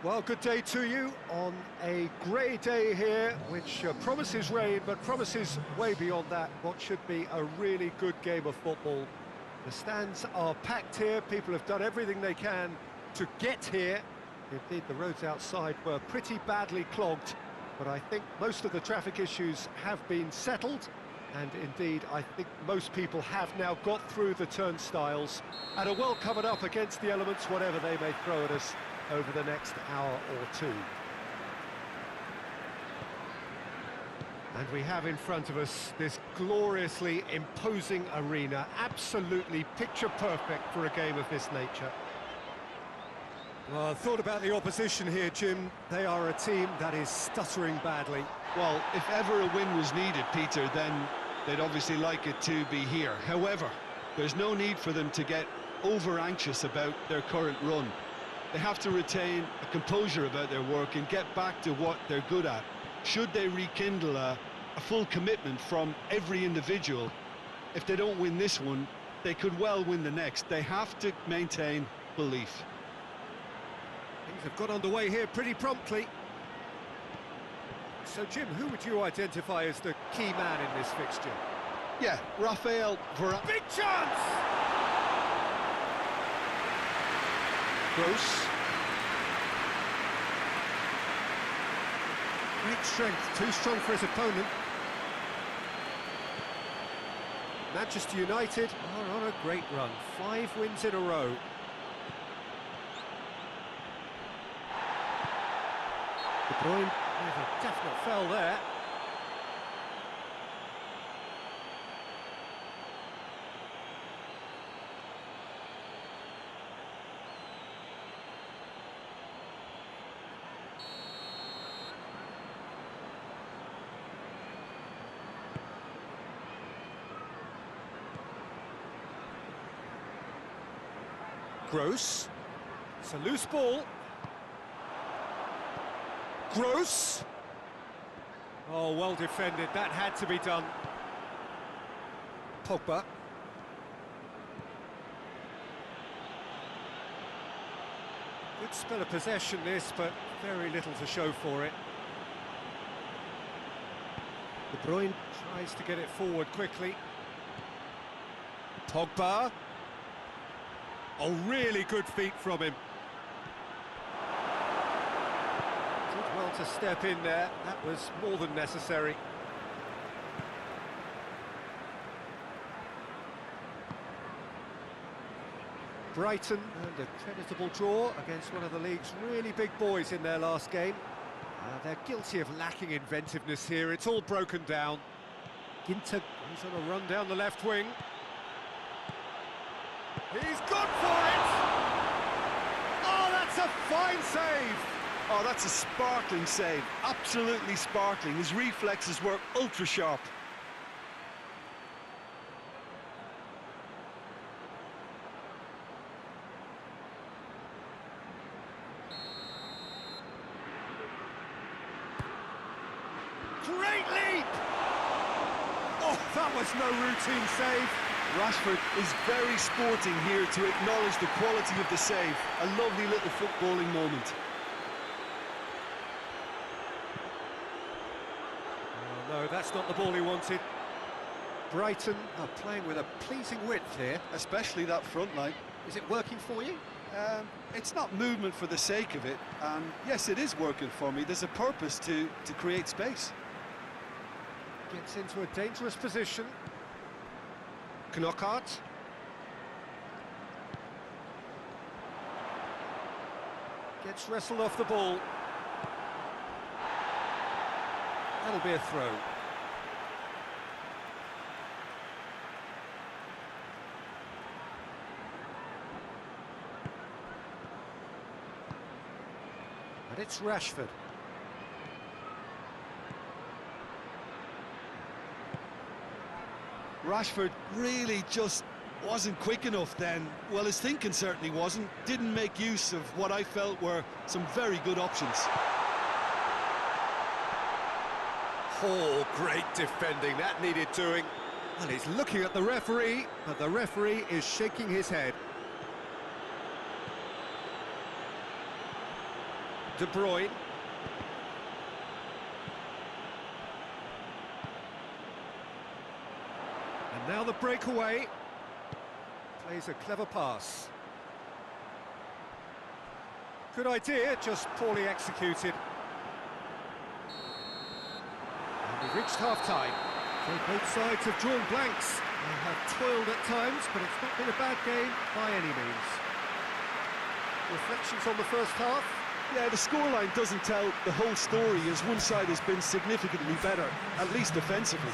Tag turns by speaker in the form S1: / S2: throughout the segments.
S1: Well, good day to you on a grey day here, which promises rain, but promises way beyond that what should be a really good game of football. The stands are packed here, people have done everything they can to get here. Indeed, the roads outside were pretty badly clogged, but I think most of the traffic issues have been settled, and indeed, I think most people have now got through the turnstiles and are well covered up against the elements, whatever they may throw at us over the next hour or two. And we have in front of us this gloriously imposing arena, absolutely picture perfect for a game of this nature. Well, I thought about the opposition here, Jim. They are a team that is stuttering badly.
S2: Well, if ever a win was needed, Peter, then they'd obviously like it to be here. However, there's no need for them to get over-anxious about their current run. They have to retain a composure about their work and get back to what they're good at. Should they rekindle a full commitment from every individual, if they don't win this one, they could well win the next. They have to maintain belief.
S1: Things have got underway here pretty promptly. So, Jim, who would you identify as the key man in this fixture?
S2: Yeah, Rafael Varane.
S1: Big chance! Gross. Great strength, too strong for his opponent. Manchester United are on a great run, 5 wins in a row. De Bruyne with a definite foul there. Gross. It's a loose ball. Gross. Oh, well defended. That had to be done. Pogba. Good spell of possession this, but very little to show for it. De Bruyne tries to get it forward quickly. Pogba. Oh, really good feet from him. Did well to step in there. That was more than necessary. Brighton and a creditable draw against one of the league's really big boys in their last game. They're guilty of lacking inventiveness here. It's all broken down. Ginter goes on a run down the left wing. He's gone for it! Oh, that's a fine save!
S2: Oh, that's a sparkling save. Absolutely sparkling. His reflexes were ultra sharp.
S1: Great leap! Oh, that was no routine save.
S2: Rashford is very sporting here to acknowledge the quality of the save. A lovely little footballing moment.
S1: Oh, no, that's not the ball he wanted. Brighton are playing with a pleasing width here.
S2: Especially that front line.
S1: Is it working for you?
S2: It's not movement for the sake of it. And yes, it is working for me. There's a purpose to create space.
S1: Gets into a dangerous position. Knockout. Gets wrestled off the ball. That'll be a throw. And it's Rashford.
S2: Rashford really just wasn't quick enough then. Well, his thinking certainly wasn't. Didn't make use of what I felt were some very good options.
S1: Oh, great defending. That needed doing. Well, he's looking at the referee, but the referee is shaking his head. De Bruyne. And now the breakaway. Plays a clever pass. Good idea, just poorly executed. And we've reached half-time. So both sides have drawn blanks. They have toiled at times, but it's not been a bad game by any means. Reflections on the first half?
S2: Yeah, the scoreline doesn't tell the whole story, as one side has been significantly better, at least defensively.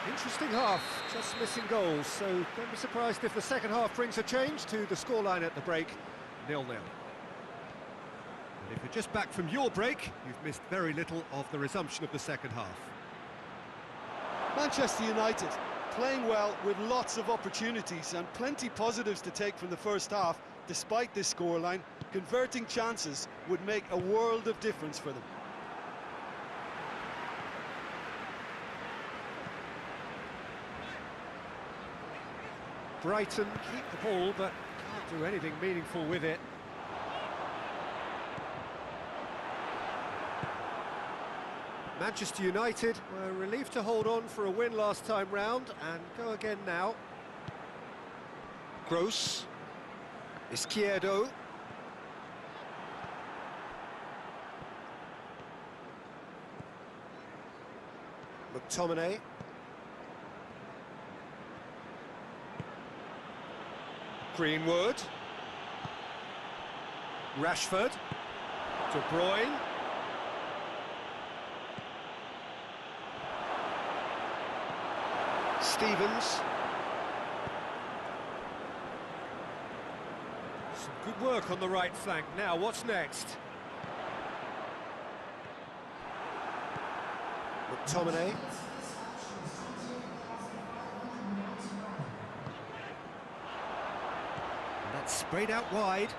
S1: Interesting half, just missing goals, so don't be surprised if the second half brings a change to the scoreline at the break, 0-0. And if you're just back from your break, you've missed very little of the resumption of the second half.
S2: Manchester United playing well with lots of opportunities and plenty positives to take from the first half. Despite this scoreline, converting chances would make a world of difference for them.
S1: Brighton keep the ball, but can't do anything meaningful with it. Manchester United were relieved to hold on for a win last time round and go again now. Gross. Izquierdo. McTominay. Greenwood. Rashford. De Bruyne. Stevens. Some good work on the right flank. Now, what's next? McTominay. And that's sprayed out wide.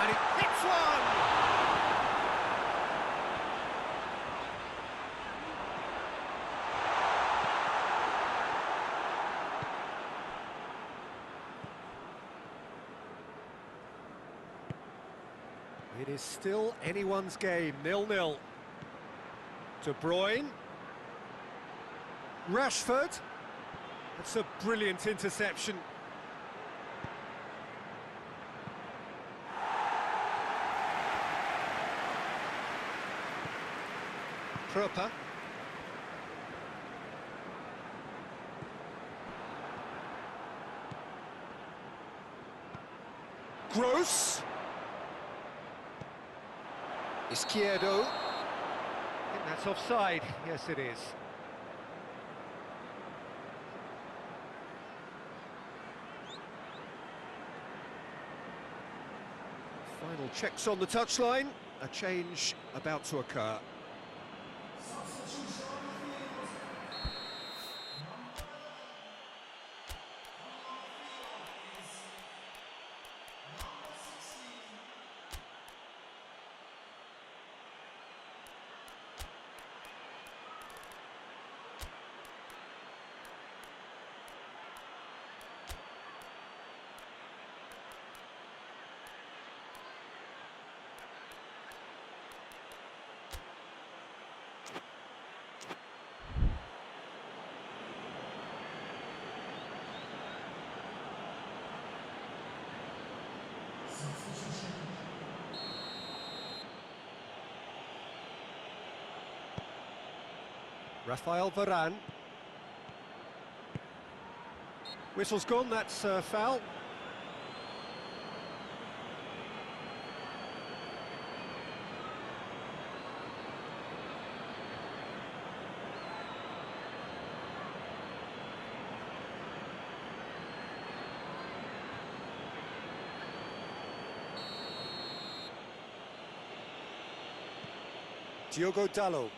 S1: And it hits one! It is still anyone's game, 0-0. De Bruyne. Rashford. That's a brilliant interception. Proper. Gross. Izquierdo. I think that's offside. Yes, it is. Final checks on the touchline. A change about to occur. Rafael Varane. Whistle's gone, that's a foul. Diogo Dalot.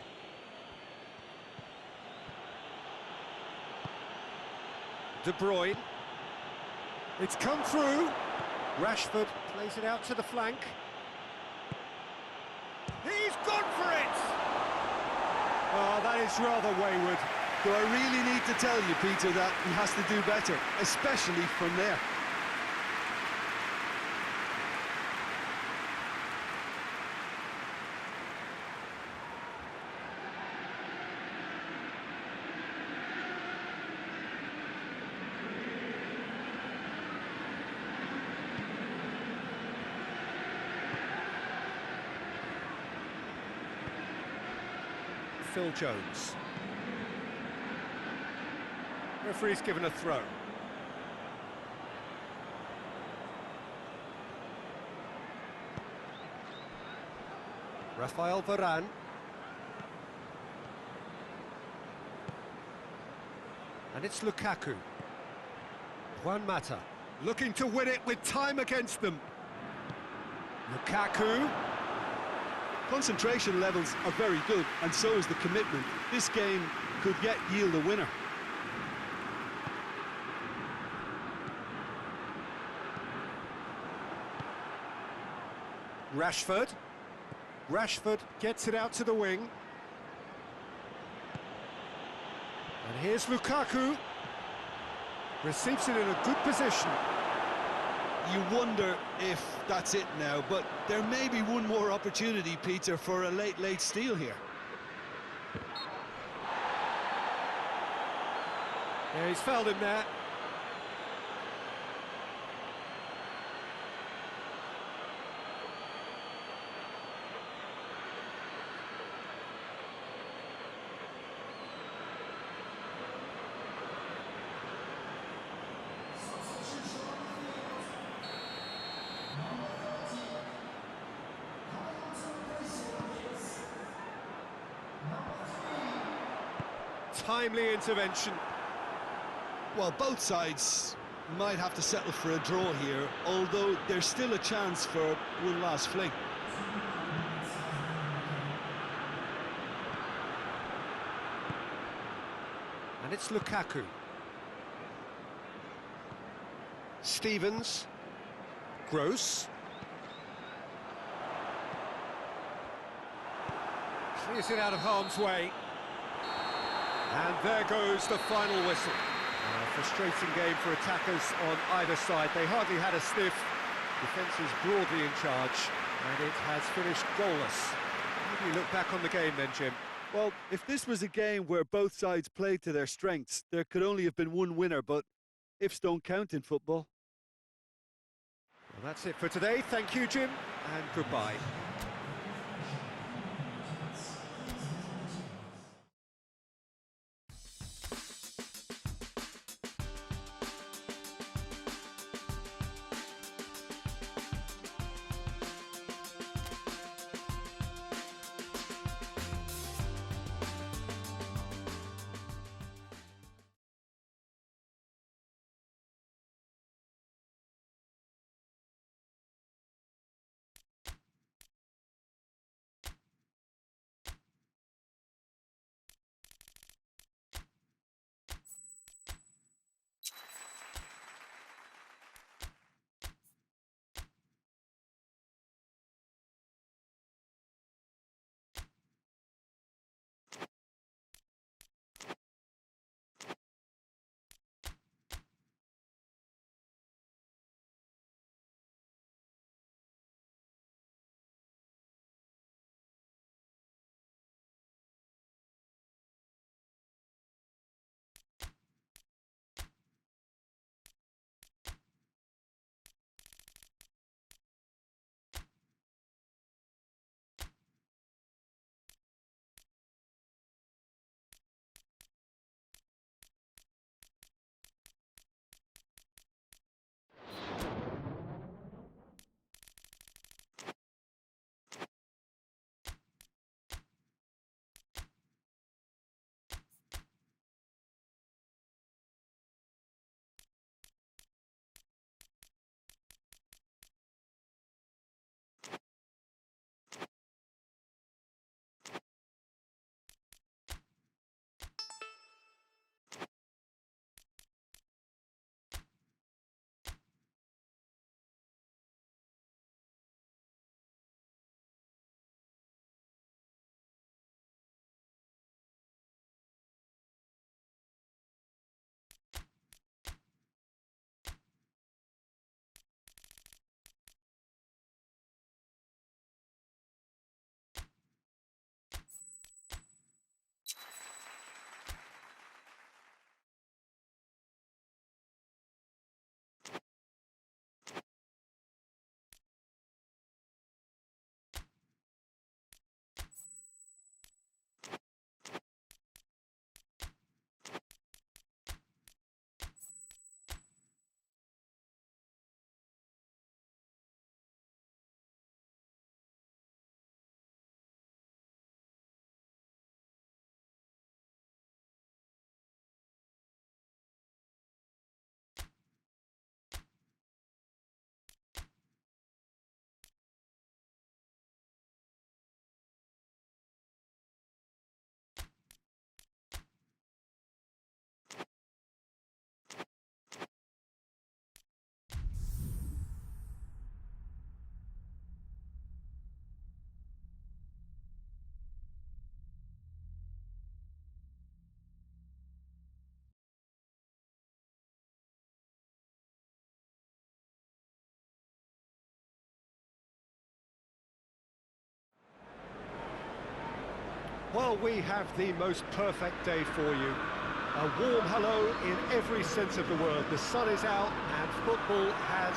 S1: De Bruyne. It's come through. Rashford plays it out to the flank. He's gone for it! Oh, that is rather wayward.
S2: Do I really need to tell you, Peter, that he has to do better, especially from there?
S1: Phil Jones. Referee's given a throw. Rafael Varane. And it's Lukaku. Juan Mata looking to win it with time against them. Lukaku.
S2: Concentration levels are very good, and so is the commitment. This game could yet yield a winner.
S1: Rashford. Rashford gets it out to the wing. And here's Lukaku. Receives it in a good position.
S2: You wonder if that's it now, but there may be one more opportunity, Peter, for a late steal here.
S1: Yeah, he's fouled him there. Timely intervention.
S2: Well, both sides might have to settle for a draw here, although there's still a chance for one last fling.
S1: And it's Lukaku. Stevens. Gross. Clears it out of harm's way. And there goes the final whistle. A frustrating game for attackers on either side. They hardly had a sniff. Defence is broadly in charge, and it has finished goalless. How do you look back on the game then, Jim?
S2: Well, if this was a game where both sides played to their strengths, there could only have been one winner, but ifs don't count in football.
S1: Well, that's it for today. Thank you, Jim, and goodbye. Well, we have the most perfect day for you. A warm hello in every sense of the word. The sun is out and football has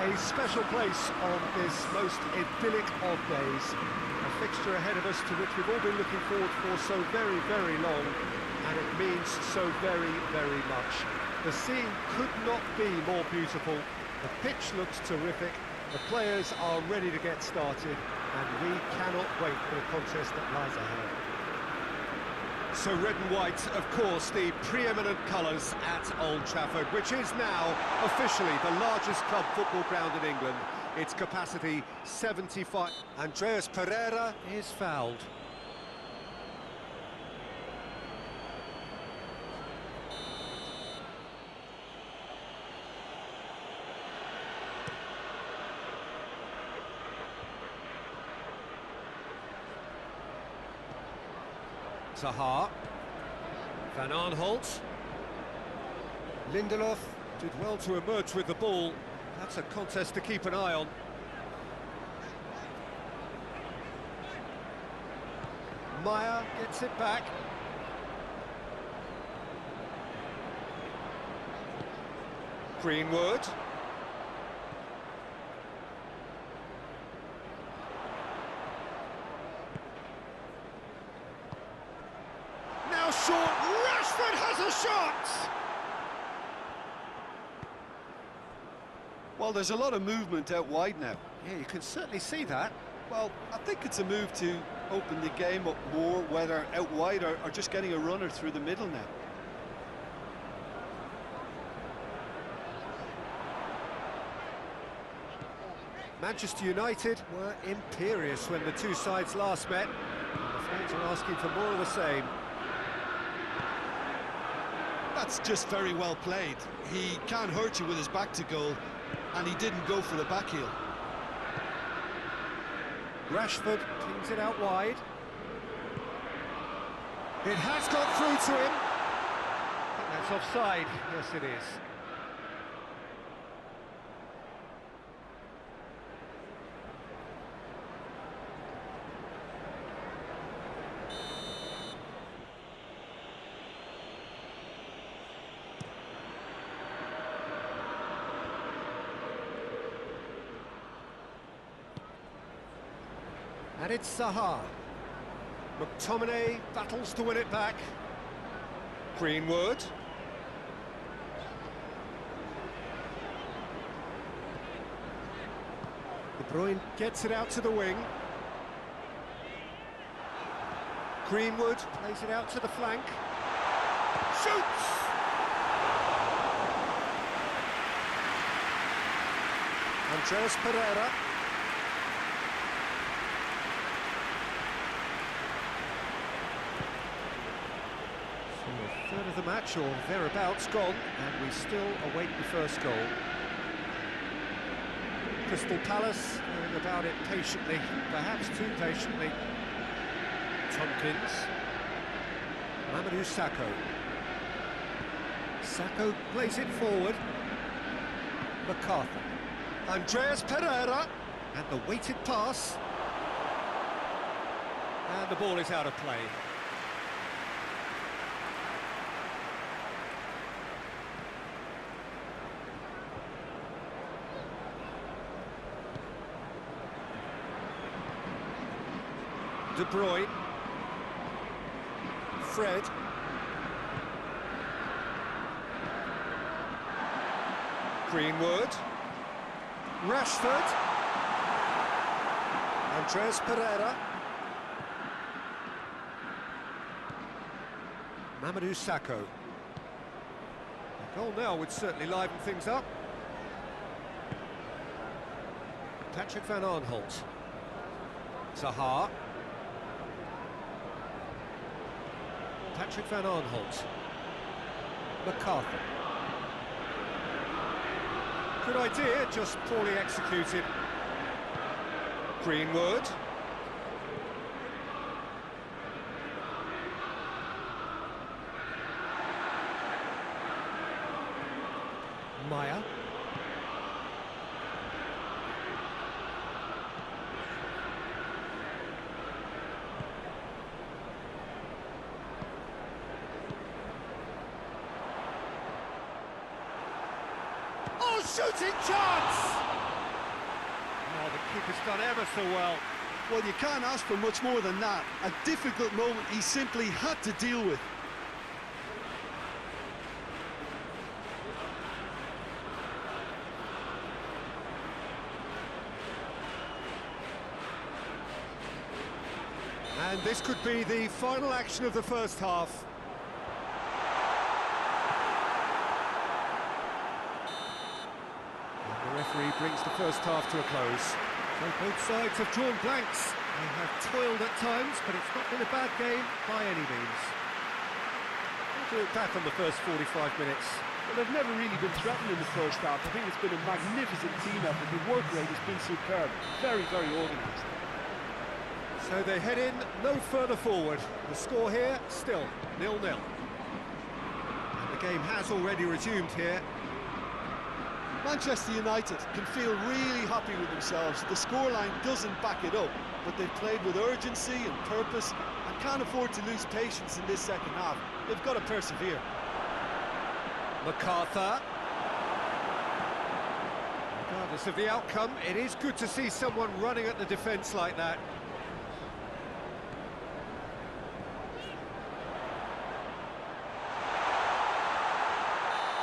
S1: a special place on this most idyllic of days. A fixture ahead of us to which we've all been looking forward for so very, very long, and it means so very, very much. The scene could not be more beautiful. The pitch looks terrific. The players are ready to get started, and we cannot wait for the contest that lies ahead. So red and white, of course, the preeminent colours at Old Trafford, which is now officially the largest club football ground in England. Its capacity 75. Andreas Pereira is fouled. Zaha, Van Aanholt, Lindelof did well to emerge with the ball. That's a contest to keep an eye on. Meyer gets it back. Greenwood. Short, Rashford has a shot!
S2: Well, there's a lot of movement out wide now.
S1: Yeah, you can certainly see that.
S2: Well, I think it's a move to open the game up more, whether out wide or just getting a runner through the middle now.
S1: Manchester United were imperious when the two sides last met. The fans are asking for more of the same.
S2: That's just very well played. He can't hurt you with his back to goal, and he didn't go for the back heel.
S1: Rashford cleans it out wide. It has got through to him. I think that's offside. Yes, it is. And it's Zaha. McTominay battles to win it back. Greenwood. De Bruyne gets it out to the wing. Greenwood plays it out to the flank. Shoots! Andreas Pereira. Third of the match, or thereabouts, gone, and we still await the first goal. Crystal Palace going about it patiently, perhaps too patiently. Tompkins. Mamadou Sakho. Sakho plays it forward. McCarthy. Andreas Pereira. And the weighted pass. And the ball is out of play. De Bruyne, Fred, Greenwood, Rashford, Andreas Pereira, Mamadou Sakho. A goal now would certainly liven things up. Patrick Van Aanholt, Zaha. Patrick Van Aanholt. McCarthy. Good idea, just poorly executed. Greenwood. Meyer. shooting chance! Oh, the keeper's done ever so well.
S2: Well, you can't ask for much more than that. A difficult moment he simply had to deal with.
S1: And this could be the final action of the first half. And the referee brings the first half to a close. So both sides have drawn blanks. They have toiled at times, but it's not been a bad game by any means. What do you look back on the first 45 minutes?
S3: Well, they've never really been threatened in the first half. I think it's been a magnificent team effort. The work rate has been superb. Very, very organised.
S1: So they head in no further forward. The score here, still 0-0. And the game has already resumed here.
S2: Manchester United can feel really happy with themselves. The scoreline doesn't back it up, but they've played with urgency and purpose and can't afford to lose patience in this second half. They've got to persevere.
S1: MacArthur. Regardless of the outcome, it is good to see someone running at the defence like that.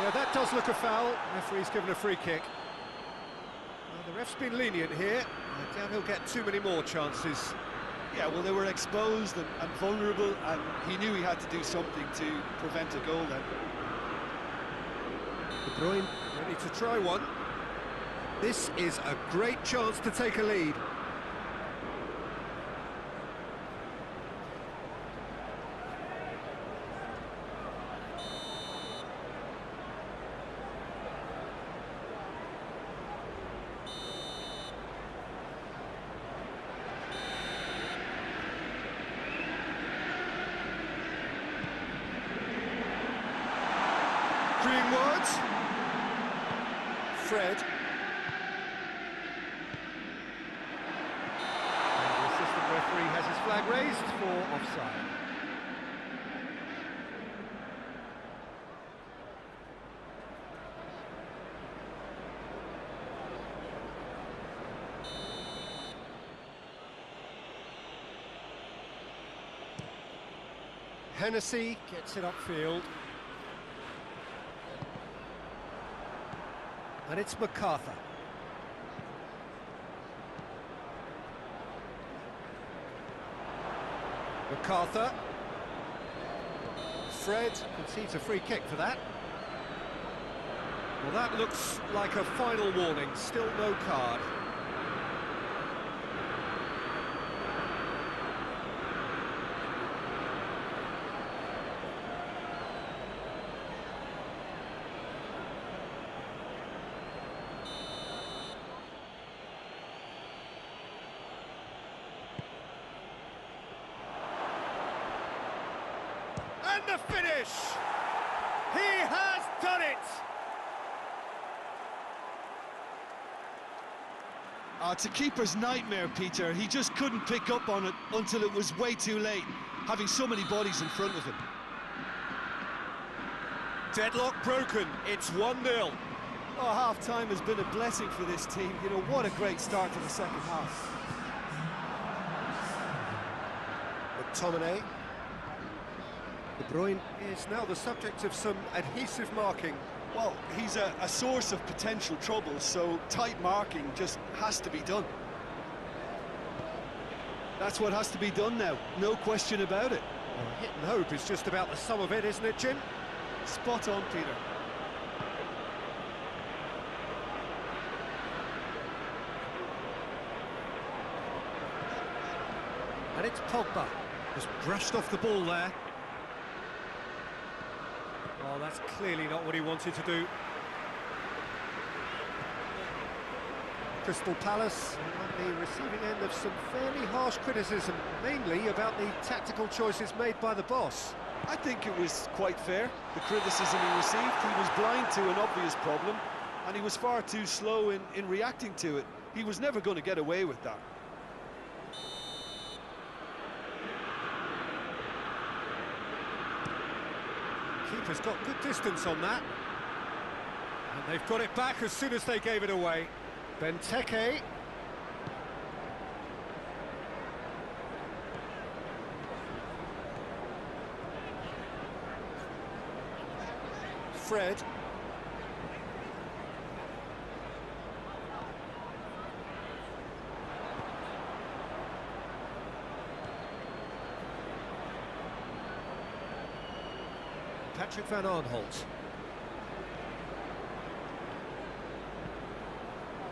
S1: Yeah, that does look a foul. Referee's given a free kick. Well, the ref's been lenient here. I doubt he'll get too many more chances.
S2: Yeah, well, they were exposed and vulnerable, and he knew he had to do something to prevent a goal then.
S1: De Bruyne ready to try one. This is a great chance to take a lead. Greenwood. Fred. And the assistant referee has his flag raised for offside. Hennessy gets it upfield. And it's MacArthur. MacArthur. Fred concedes a free kick for that. Well, that looks like a final warning. Still no card. And the finish! He has done it!
S2: It's a keeper's nightmare, Peter. He just couldn't pick up on it until it was way too late, having so many bodies in front of him.
S1: Deadlock broken, it's 1-0.
S3: Oh, half-time has been a blessing for this team. You know, what a great start to the second half.
S1: McTominay. De Bruyne is now the subject of some adhesive marking.
S2: Well, he's a source of potential trouble, so tight marking just has to be done. That's what has to be done now, no question about it.
S1: Well, hit and hope is just about the sum of it, isn't it, Jim?
S2: Spot on, Peter.
S1: And it's Pogba, just brushed off the ball there. Oh, that's clearly not what he wanted to do. Crystal Palace on the receiving end of some fairly harsh criticism, mainly about the tactical choices made by the boss.
S2: I think it was quite fair, the criticism he received. He was blind to an obvious problem, and he was far too slow in reacting to it. He was never going to get away with that.
S1: Keeper's got good distance on that. And they've got it back as soon as they gave it away. Benteke. Fred. Patrick van Arnholt.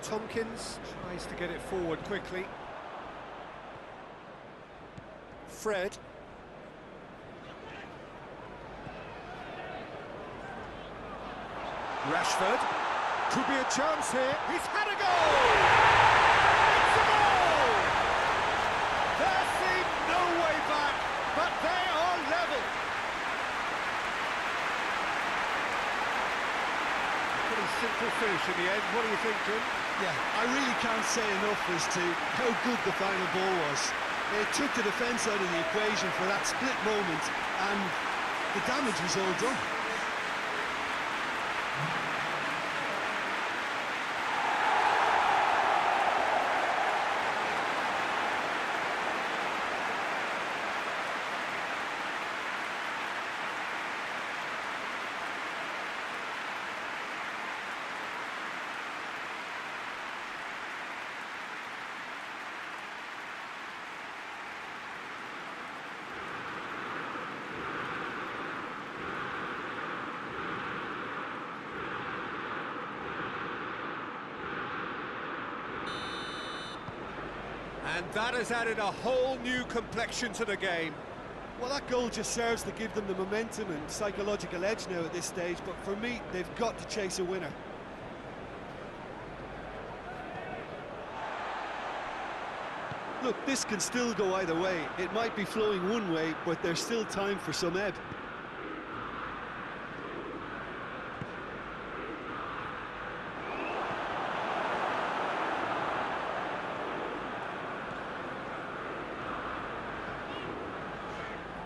S1: Tompkins tries to get it forward quickly. Fred. Rashford. Could be a chance here. He's had a goal! It's a goal! There seemed no way back, but they are level. Pretty simple finish in the end. What do you think, Jim?
S2: Yeah, I really can't say enough as to how good the final ball was. It took the defence out of the equation for that split moment, and the damage was all done.
S1: And that has added a whole new complexion to the game.
S2: Well, that goal just serves to give them the momentum and psychological edge now at this stage, but for me, they've got to chase a winner. Look, this can still go either way. It might be flowing one way, but there's still time for some ebb.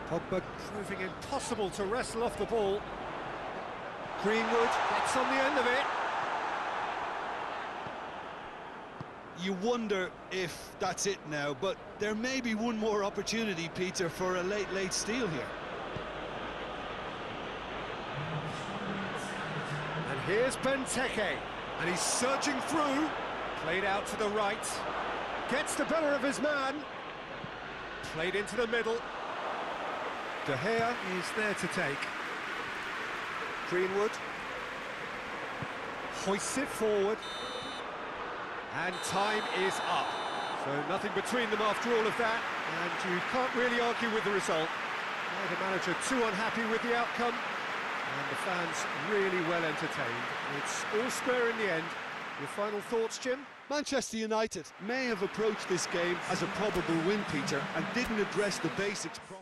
S1: Pogba proving impossible to wrestle off the ball. Greenwood gets on the end of it.
S2: You wonder if that's it now, but there may be one more opportunity, Peter, for a late steal here.
S1: And here's Benteke, and he's surging through. Played out to the right. Gets the better of his man. Played into the middle. De Gea is there to take. Greenwood hoists it forward. And time is up. So nothing between them after all of that, and you can't really argue with the result. The manager too unhappy with the outcome, and the fans really well entertained. It's all square in the end. Your final thoughts, Jim?
S2: Manchester United may have approached this game as a probable win, Peter, and didn't address the basics properly.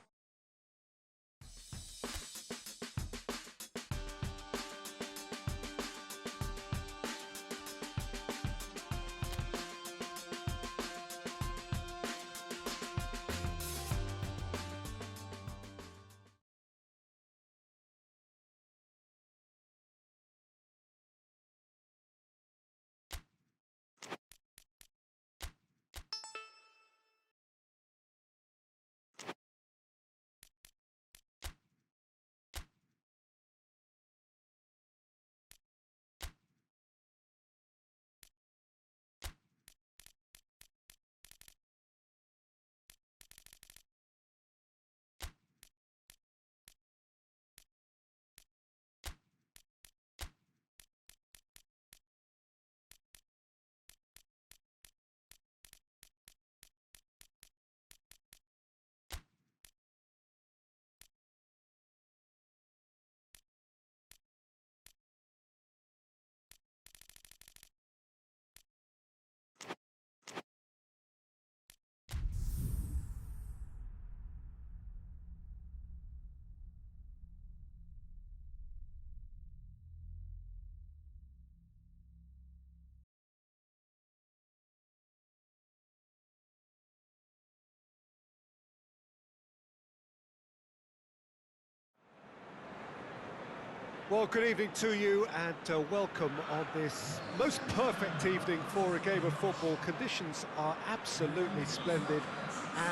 S1: Well, good evening to you and welcome on this most perfect evening for a game of football. Conditions are absolutely splendid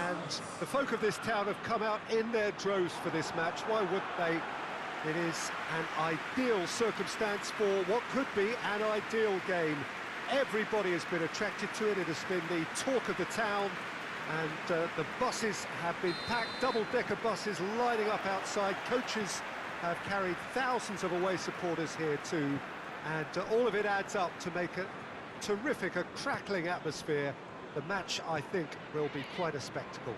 S1: and the folk of this town have come out in their droves for this match. Why wouldn't they? It is an ideal circumstance for what could be an ideal game. Everybody has been attracted to it. It has been the talk of the town and the buses have been packed, double-decker buses lining up outside. Coaches have carried thousands of away supporters here too, and all of it adds up to make a terrific, a crackling atmosphere. The match, I think, will be quite a spectacle.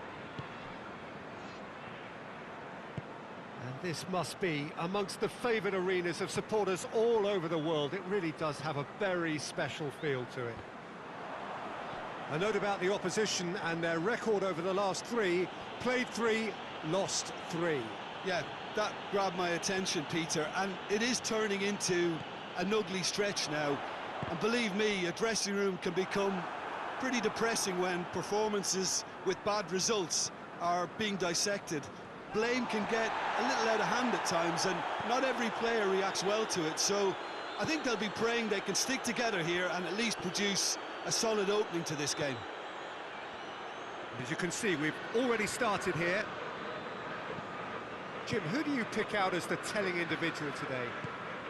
S1: And this must be amongst the favoured arenas of supporters all over the world. It really does have a very special feel to it. A note about the opposition and their record over the last three: played 3, lost 3.
S2: Yeah, that grabbed my attention, Peter, and it is turning into an ugly stretch now. And believe me, a dressing room can become pretty depressing when performances with bad results are being dissected. Blame can get a little out of hand at times, and not every player reacts well to it, so I think they'll be praying they can stick together here and at least produce a solid opening to this game.
S1: As you can see, we've already started here. Jim, who do you pick out as the telling individual today?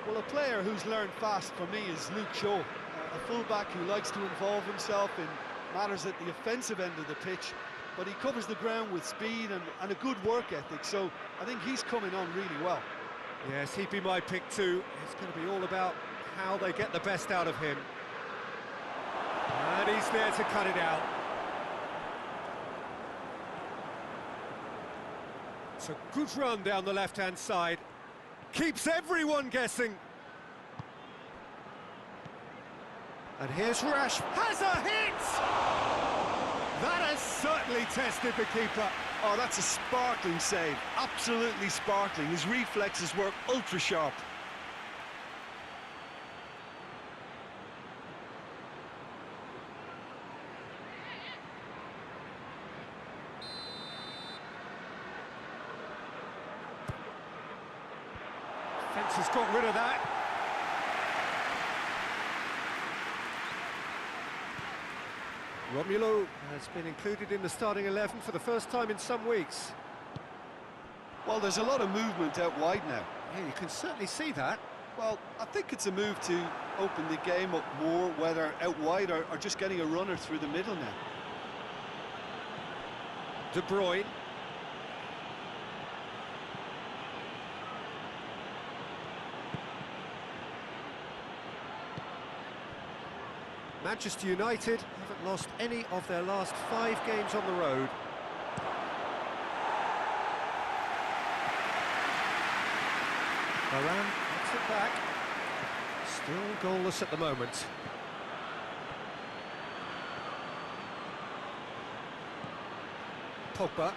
S3: Well, a player who's learned fast for me is Luke Shaw, a fullback who likes to involve himself in matters at the offensive end of the pitch, but he covers the ground with speed and a good work ethic, so I think he's coming on really well.
S1: Yes, he'd be my pick too. It's going to be all about how they get the best out of him. And he's there to cut it out. It's a good run down the left-hand side. Keeps everyone guessing. And here's Rash. Has a hit! That has certainly tested the keeper.
S2: Oh, that's a sparkling save. Absolutely sparkling. His reflexes work ultra-sharp.
S1: Fence has got rid of that. Romulo has been included in the starting 11 for the first time in some weeks.
S2: Well, there's a lot of movement out wide now.
S1: Yeah, you can certainly see that.
S2: Well, I think it's a move to open the game up more, whether out wide or just getting a runner through the middle now.
S1: De Bruyne. Manchester United haven't lost any of their last 5 games on the road. Varane gets it back. Still goalless at the moment. Pogba.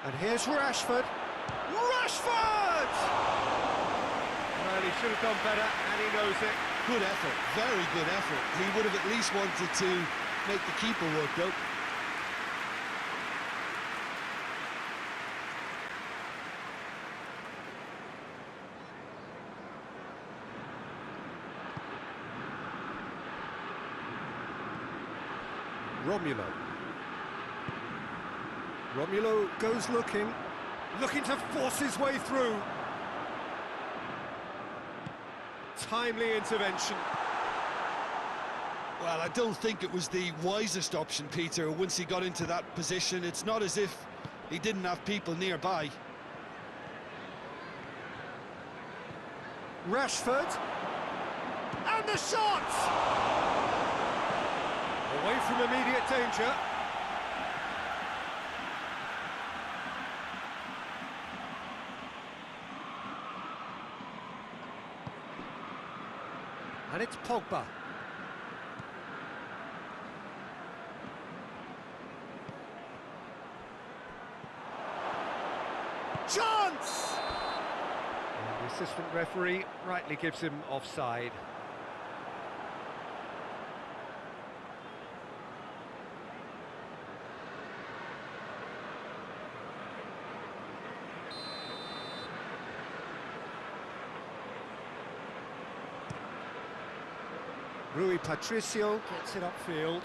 S1: And here's Rashford. Rashford! Well, he should have done better, and he knows it.
S2: Good effort, very good effort. He would have at least wanted to make the keeper work out.
S1: Romulo goes looking to force his way through. Timely intervention.
S2: Well, I don't think it was the wisest option, Peter, once he got into that position. It's not as if he didn't have people nearby.
S1: Rashford. And the shot! Away from immediate danger. And it's Pogba. Chance! And the assistant referee rightly gives him offside. Rui Patricio gets it upfield.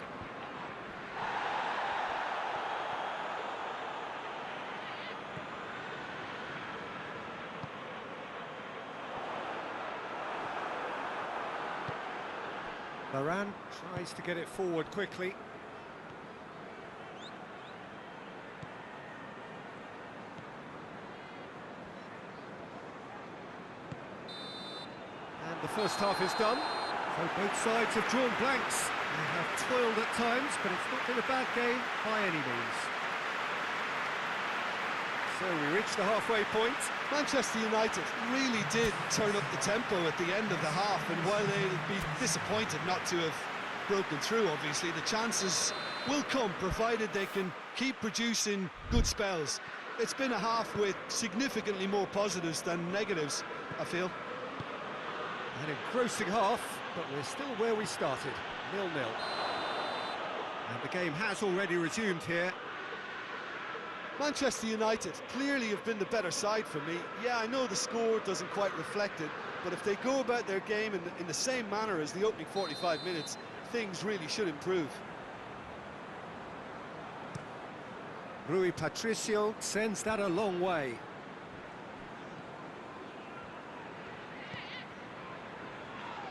S1: Varane tries to get it forward quickly. And the first half is done. So both sides have drawn blanks. They have toiled at times, but it's not been a bad game by any means. So we reach the halfway point.
S3: Manchester United really did turn up the tempo at the end of the half, and while they'll be disappointed not to have broken through, obviously, the chances will come, provided they can keep producing good spells. It's been a half with significantly more positives than negatives, I feel.
S1: An engrossing half, but we're still where we started, 0-0. And the game has already resumed here.
S3: Manchester United clearly have been the better side for me. Yeah, I know the score doesn't quite reflect it, but if they go about their game in the same manner as the opening 45 minutes, things really should improve.
S1: Rui Patricio sends that a long way.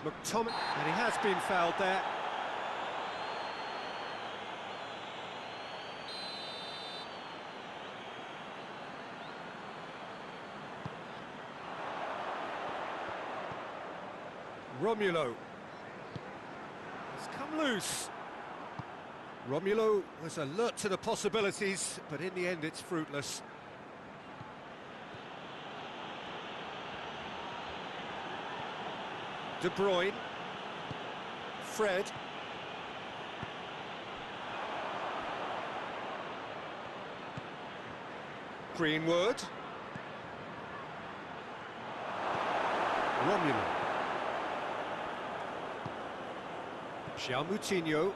S1: McTominay, and he has been fouled there. Romulo has come loose. Romulo was alert to the possibilities, but in the end it's fruitless. De Bruyne, Fred, Greenwood, Romulo, Moutinho,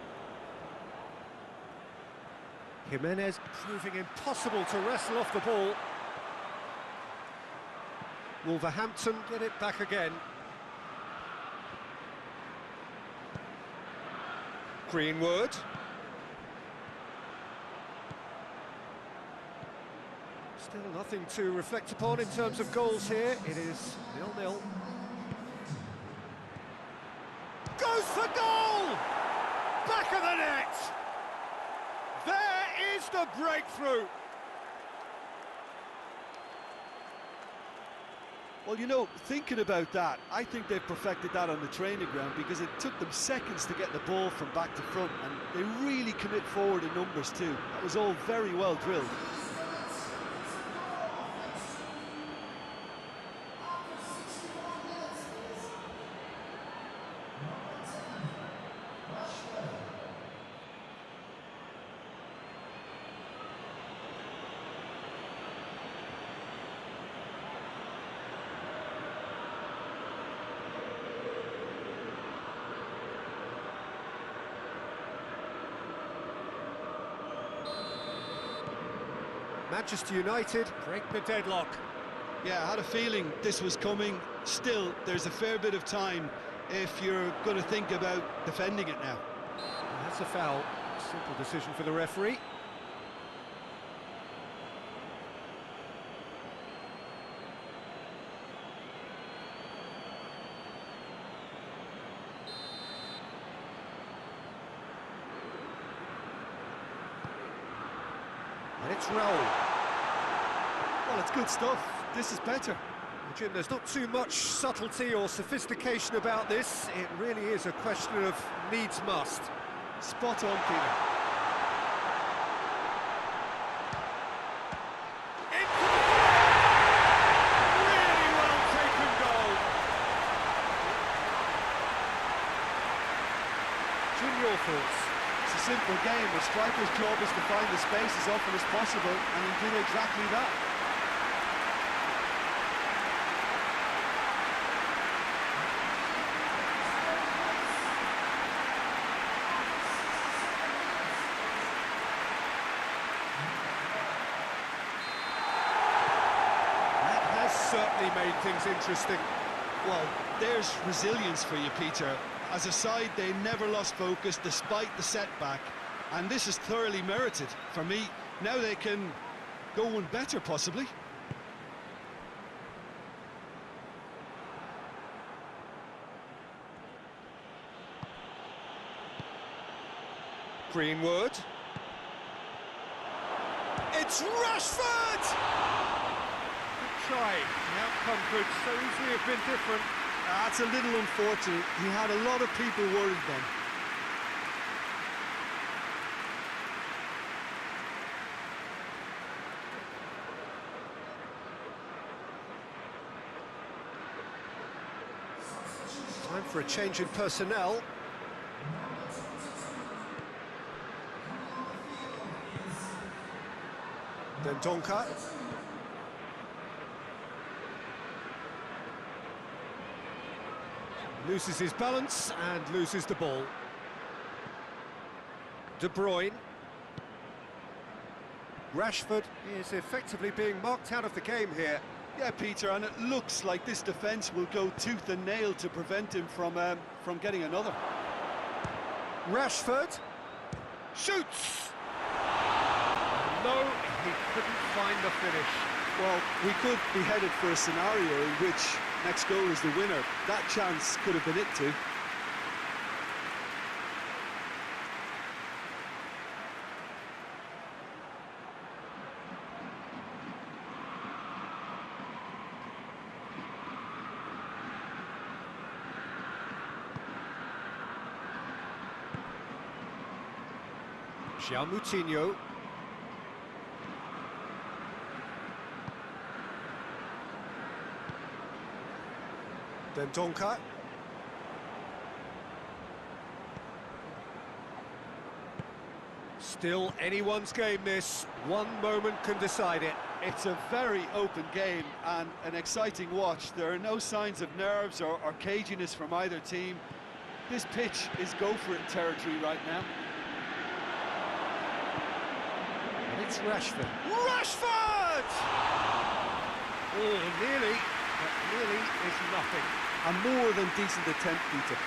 S1: Jimenez proving impossible to wrestle off the ball. Wolverhampton get it back again. Greenwood. Still nothing to reflect upon in terms of goals here. It is 0-0. Goes for goal! Back of the net! There is the breakthrough!
S3: Well, you know, thinking about that, I think they've perfected that on the training ground, because it took them seconds to get the ball from back to front, and they really commit forward in numbers too. That was all very well drilled.
S1: Manchester United break the deadlock.
S3: Yeah, I had a feeling this was coming. Still, there's a fair bit of time if you're going to think about defending it now.
S1: And that's a foul. Simple decision for the referee. And it's Raul.
S3: Well, it's good stuff. This is better.
S1: Well, Jim, there's not too much subtlety or sophistication about this. It really is a question of needs must.
S3: Spot on, Peter.
S1: Really well taken goal. Jim, your thoughts?
S3: It's a simple game. The striker's job is to find the space as often as possible, and he did exactly that.
S1: That has certainly made things interesting.
S3: Well, there's resilience for you, Peter.
S2: As a side, they never lost focus despite the setback, and this is thoroughly merited for me. Now they can go one better, possibly.
S1: Greenwood. It's Rashford! Good try. The outcome could so easily have been different.
S3: That's a little unfortunate. He had a lot of people worried then.
S1: Time for a change in personnel. Dendonka. Loses his balance and loses the ball. De Bruyne. Rashford is effectively being marked out of the game here.
S3: Yeah, Peter, and it looks like this defence will go tooth and nail to prevent him from getting another.
S1: Rashford shoots. No, he couldn't find the finish.
S3: Well, we could be headed for a scenario in which next goal is the winner. That chance could have been it too.
S1: Moutinho. Dendonka. Still anyone's game, this. One moment can decide it.
S3: It's a very open game and an exciting watch. There are no signs of nerves or caginess from either team. This pitch is go-for-it territory right now.
S1: And it's Rashford. Rashford! Oh, nearly, but nearly is nothing.
S3: A more than decent attempt, Peter.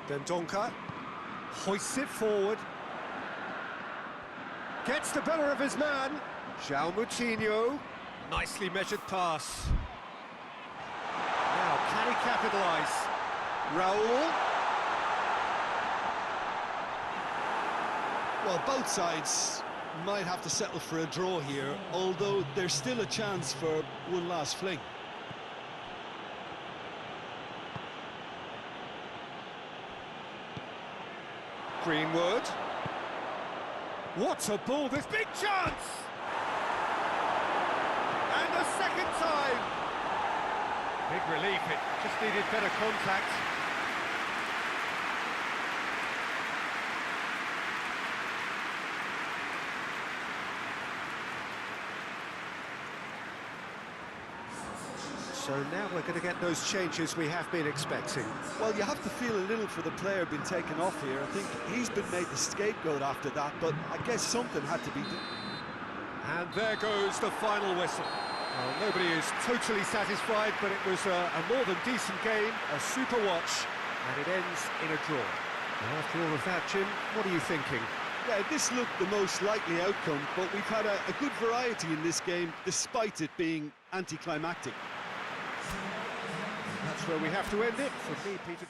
S1: Dendonka hoists it forward. Gets the better of his man. Moutinho. Nicely measured pass. Now, can he capitalise? Raul.
S2: Well, both sides might have to settle for a draw here, although there's still a chance for one last fling.
S1: Greenwood. What a ball, this big chance! And a second time! Big relief, it just needed better contact. So now we're going to get those changes we have been expecting.
S3: Well, you have to feel a little for the player being taken off here. I think he's been made the scapegoat after that, but I guess something had to be done.
S1: And there goes the final whistle. Well, nobody is totally satisfied, but it was a more than decent game, a super watch, and it ends in a draw. And after all of that, Jim, what are you thinking?
S3: Yeah, this looked the most likely outcome, but we've had a good variety in this game, despite it being anticlimactic.
S1: That's where we have to end it. For me, Peter.